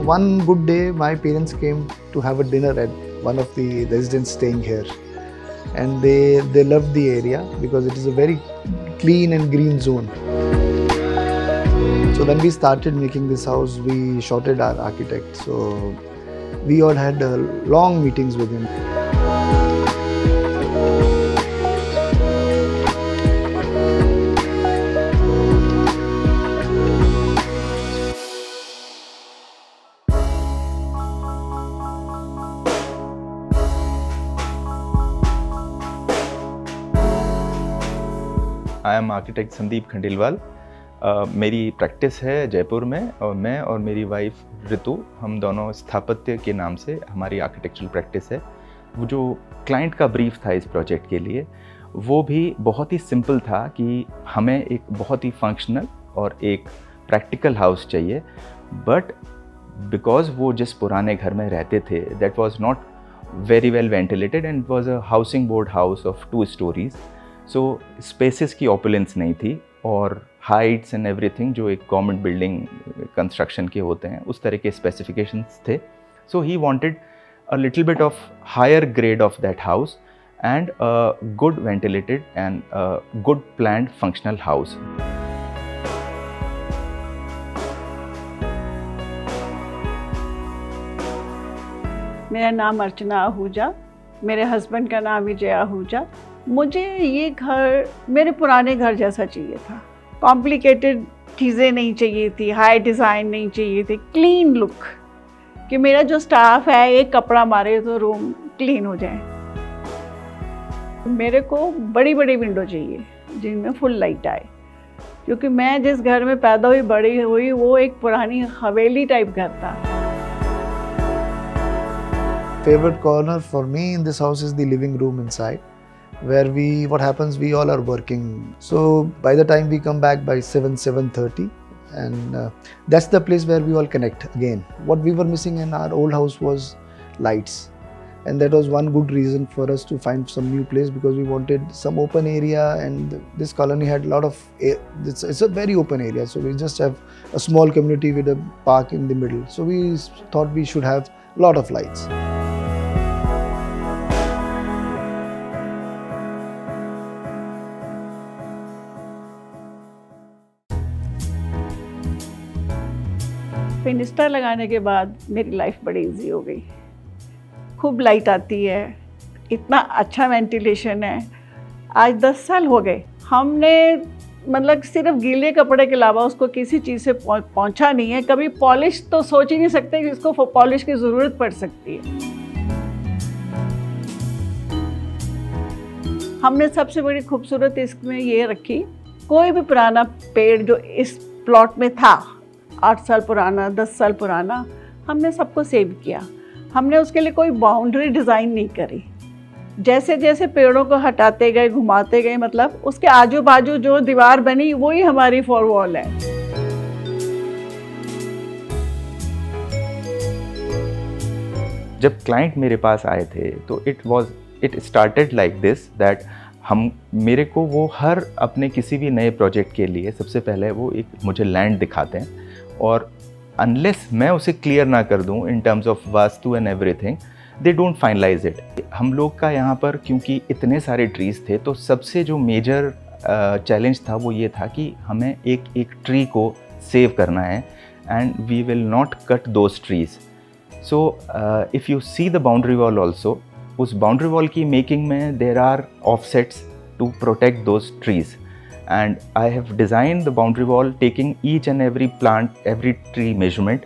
one good day, my parents came to have a dinner at one of the residents staying here, and they loved the area because it is a very clean and green zone. So when we started making this house, we shorted our architect. So we all had long meetings with him. I am architect Sandeep Khandelwal. मेरी practice है जयपुर में, और मैं और मेरी wife ऋतु, हम दोनों स्थापत्य के नाम से हमारी आर्किटेक्चरल प्रैक्टिस है। वो जो क्लाइंट का ब्रीफ था इस प्रोजेक्ट के लिए, वो भी बहुत ही सिंपल था कि हमें एक बहुत ही फंक्शनल और एक प्रैक्टिकल हाउस चाहिए, बट बिकॉज वो जिस पुराने घर में रहते थे that was not very well ventilated and was a housing board house of 2 stories. So spaces की ऑपुलेंस नहीं थी, और हाइट्स एंड एवरीथिंग जो एक गवर्नमेंट बिल्डिंग कंस्ट्रक्शन के होते हैं उस तरह के स्पेसिफिकेशंस थे। So he wanted a little bit of higher grade of that house and a good ventilated and good planned functional house. मेरा नाम अर्चना आहूजा, मेरे हस्बैंड का नाम विजय आहूजा। मुझे ये घर मेरे पुराने घर जैसा चाहिए था। कॉम्प्लिकेटेड चीज़ें नहीं चाहिए थी, हाई डिज़ाइन नहीं चाहिए थी, क्लीन लुक, कि मेरा जो स्टाफ है एक कपड़ा मारे तो रूम क्लीन हो जाए। मेरे को बड़ी बड़ी विंडो चाहिए जिनमें फुल लाइट आए, क्योंकि मैं जिस घर में पैदा हुई बड़ी हुई वो एक पुरानी हवेली टाइप घर था। Favorite corner for me in this house is the living room inside, where what happens, we all are working. So by the time we come back by 7:30, and that's the place where we all connect again. What we were missing in our old house was lights, and that was one good reason for us to find some new place, because we wanted some open area, and this colony had a lot of it's a very open area, so we just have a small community with a park in the middle. So we thought we should have a lot of lights. फिनिस्टर लगाने के बाद मेरी life बड़ी easy हो गई। खूब light आती है, इतना अच्छा वेंटिलेशन है। आज 10 साल हो गए, हमने मतलब सिर्फ गीले कपड़े के अलावा उसको किसी चीज़ से पहुंचा नहीं है। कभी पॉलिश तो सोच ही नहीं सकते कि इसको पॉलिश की ज़रूरत पड़ सकती है। हमने सबसे बड़ी खूबसूरत इसमें ये रखी, कोई भी पुराना पेड़ जो इस प्लॉट में था, 8 साल पुराना, 10 साल पुराना, हमने सबको सेव किया। हमने उसके लिए कोई बाउंड्री डिज़ाइन नहीं करी। जैसे जैसे पेड़ों को हटाते गए, घुमाते गए, मतलब उसके आजू बाजू जो दीवार बनी वही हमारी 4 वॉल है। जब क्लाइंट मेरे पास आए थे तो it started like this that मेरे को वो हर अपने किसी भी नए प्रोजेक्ट के लिए सबसे पहले वो एक मुझे लैंड दिखाते हैं, और अनलेस मैं उसे क्लियर ना कर दूं in terms of vastu and everything, they don't finalise it. हम लोग का यहाँ पर क्योंकि इतने सारे ट्रीज़ थे, तो सबसे जो मेजर चैलेंज था वो ये था कि हमें एक ट्री को सेव करना है, and we will not cut those trees. So if you see the boundary wall also, उस बाउंड्री वॉल की मेकिंग में there are offsets to protect those trees, and I have designed the boundary wall taking each and every plant, every tree measurement,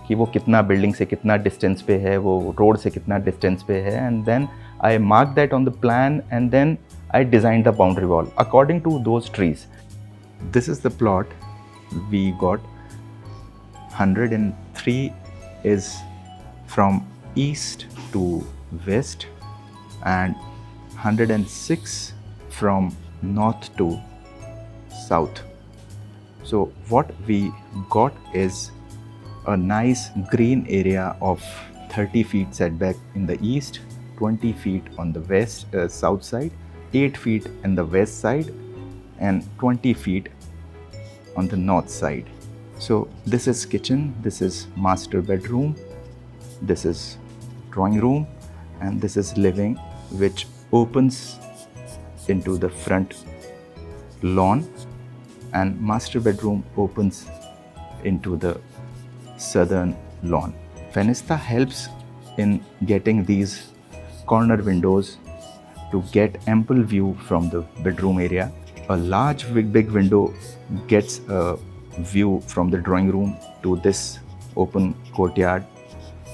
कि वो कितना building से कितना distance पे है, वो रोड से कितना डिस्टेंस पे है, and then I mark that on the plan, and then I designed the boundary wall according to those trees. This is the plot we got. 103 is from east to west, and 106 from north to south. So what we got is a nice green area of 30 feet setback in the east, 20 feet on the west south side, 8 feet in the west side, and 20 feet on the north side So this is kitchen, this is master bedroom, this is drawing room, and this is living, which opens into the front lawn, and master bedroom opens into the southern lawn. Fenesta helps in getting these corner windows to get ample view from the bedroom area. A large big window gets a view from the drawing room to this open courtyard,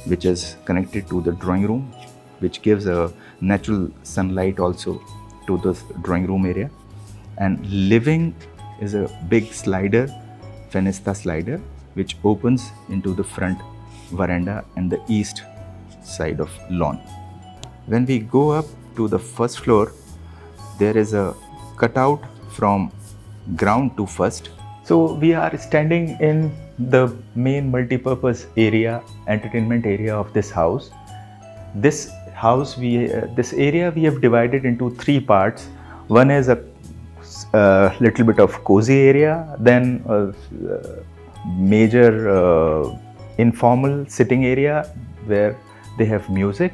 which is connected to the drawing room, which gives a natural sunlight also to the drawing room area. And living is a big slider, Fenesta slider, which opens into the front veranda and the east side of lawn. When we go up to the first floor, there is a cutout from ground to first. So we are standing in the main multi-purpose area, entertainment area of this house. This house, this area we have divided into 3 parts. One is a little bit of cozy area, then a major informal sitting area where they have music,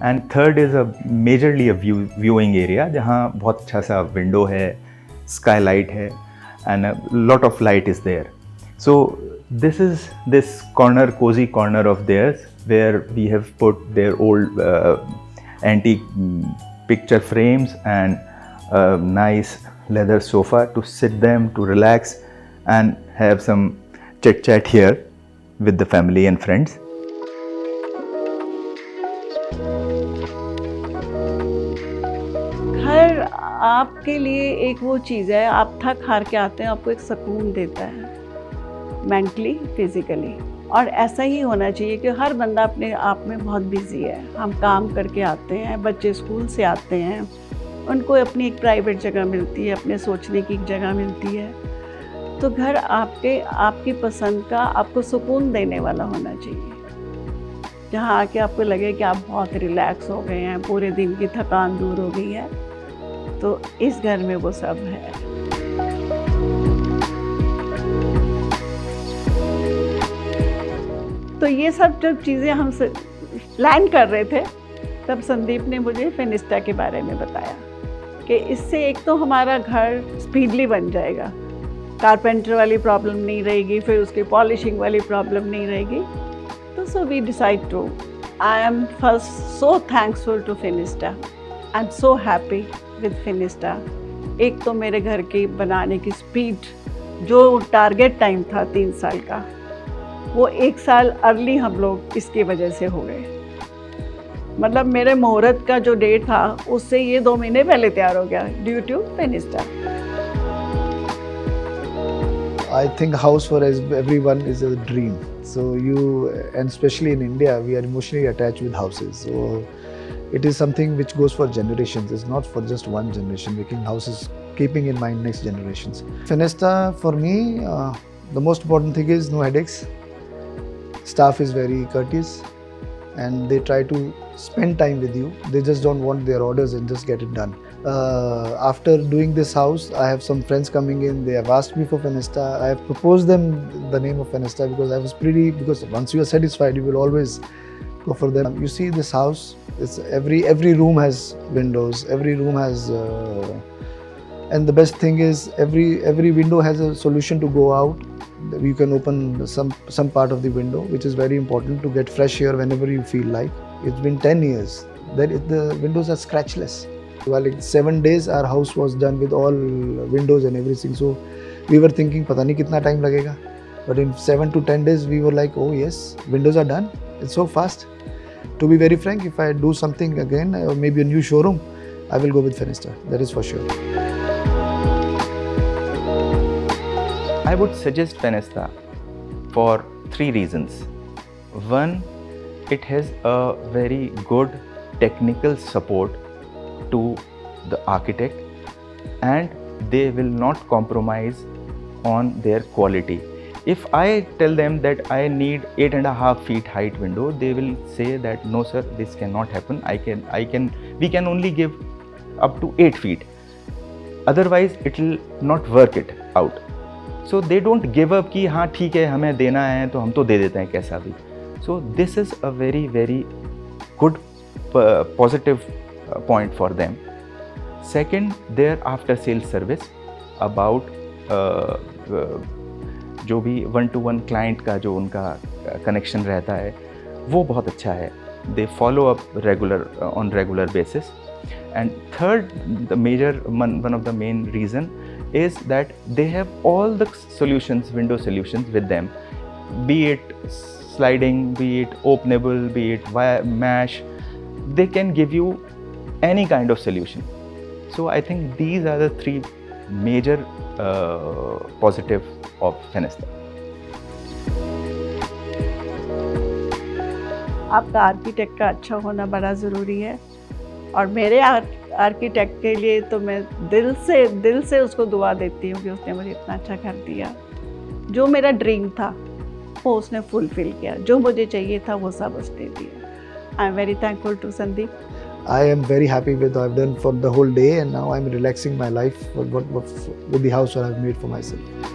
and third is a majorly a viewing area जहाँ बहुत अच्छा सा window है, skylight है, and a lot of light is there. So this is this corner, cozy corner of theirs, where we have put their old antique picture frames and a nice leather sofa to sit them, to relax and have some chit chat here with the family and friends. घर आपके लिए एक वो चीज़ है, आप थक हार के आते हैं, आपको एक सुकून देता है मेंटली, फिजिकली। और ऐसा ही होना चाहिए कि हर बंदा अपने आप में बहुत बिजी है। हम काम करके आते हैं, बच्चे स्कूल से आते हैं, उनको अपनी एक प्राइवेट जगह मिलती है, अपने सोचने की एक जगह मिलती है। तो घर आपकी पसंद का, आपको सुकून देने वाला होना चाहिए, जहाँ आके आपको लगे कि आप बहुत रिलैक्स हो गए हैं, पूरे दिन की थकान दूर हो गई है। तो इस घर में वो सब है। तो ये सब जब चीज़ें हम प्लान कर रहे थे, तब संदीप ने मुझे फेनिस्टा के बारे में बताया कि इससे एक तो हमारा घर स्पीडली बन जाएगा, कारपेंटर वाली प्रॉब्लम नहीं रहेगी, फिर उसकी पॉलिशिंग वाली प्रॉब्लम नहीं रहेगी। तो so we decide to, I am first so thanksful to Fenesta, I am so happy with Fenesta. एक तो मेरे घर की बनाने की स्पीड, जो टारगेट टाइम था 3 साल का, वो 1 साल अर्ली हम लोग इसकी वजह से हो गए। मतलब मेरे मुहूर्त का जो डेट था, उससे ये 2 महीने पहले तैयार हो गया, due to Fenesta. I think house for everyone is a dream. So and especially in India, we are emotionally attached with houses. So it is something which goes for generations. It's not for just one generation. Making houses, keeping in mind next generations. Fenesta for me, the most important thing is no headaches. Staff is very courteous, and they try to spend time with you. They just don't want their orders and just get it done. After doing this house, I have some friends coming in. They have asked me for Fenesta. I have proposed them the name of Fenesta because once you are satisfied, you will always go for them. You see this house, it's every room has windows, every room has and the best thing is every window has a solution to go out. You can open some part of the window, which is very important to get fresh air whenever you feel like. It's been 10 years that the windows are scratchless. Well, in 7 days our house was done with all windows and everything. So we were thinking, pata nahi kitna time lagega. But in 7 to 10 days we were like, oh yes, windows are done. It's so fast. To be very frank, if I do something again, or maybe a new showroom, I will go with Fenesta. That is for sure. I would suggest Fenesta for 3 reasons. One, it has a very good technical support to the architect, and they will not compromise on their quality. If I tell them that I need 8.5 feet height window, they will say that no sir, this cannot happen. We can only give up to 8 feet. Otherwise, it will not work it out. So they don't give up कि हाँ ठीक है हमें देना है तो हम तो दे देते हैं कैसा भी. So this is a very very good positive point for them. Second, their after sales service about जो भी 1-to-1 client का जो उनका connection रहता है वो बहुत अच्छा है. They follow up on regular basis. And third, the major one of the main reason is that they have all the solutions, window solutions with them, be it sliding, be it openable, be it mesh. They can give you any kind of solution. So I think these are the three major positive of Fenesta. आपका architect का अच्छा होना बड़ा ज़रूरी है, और मेरे architect के लिए तो मैं दिल से उसको दुआ देती हूँ कि उसने मुझे इतना अच्छा घर दिया. जो मेरा ड्रीम था वो उसने फुलफिल किया, जो मुझे चाहिए था वो सब उसने दिया. I am very thankful to Sandeep. I am very happy with what I've done for the whole day, and now I'm relaxing my life with the house that I've made for myself.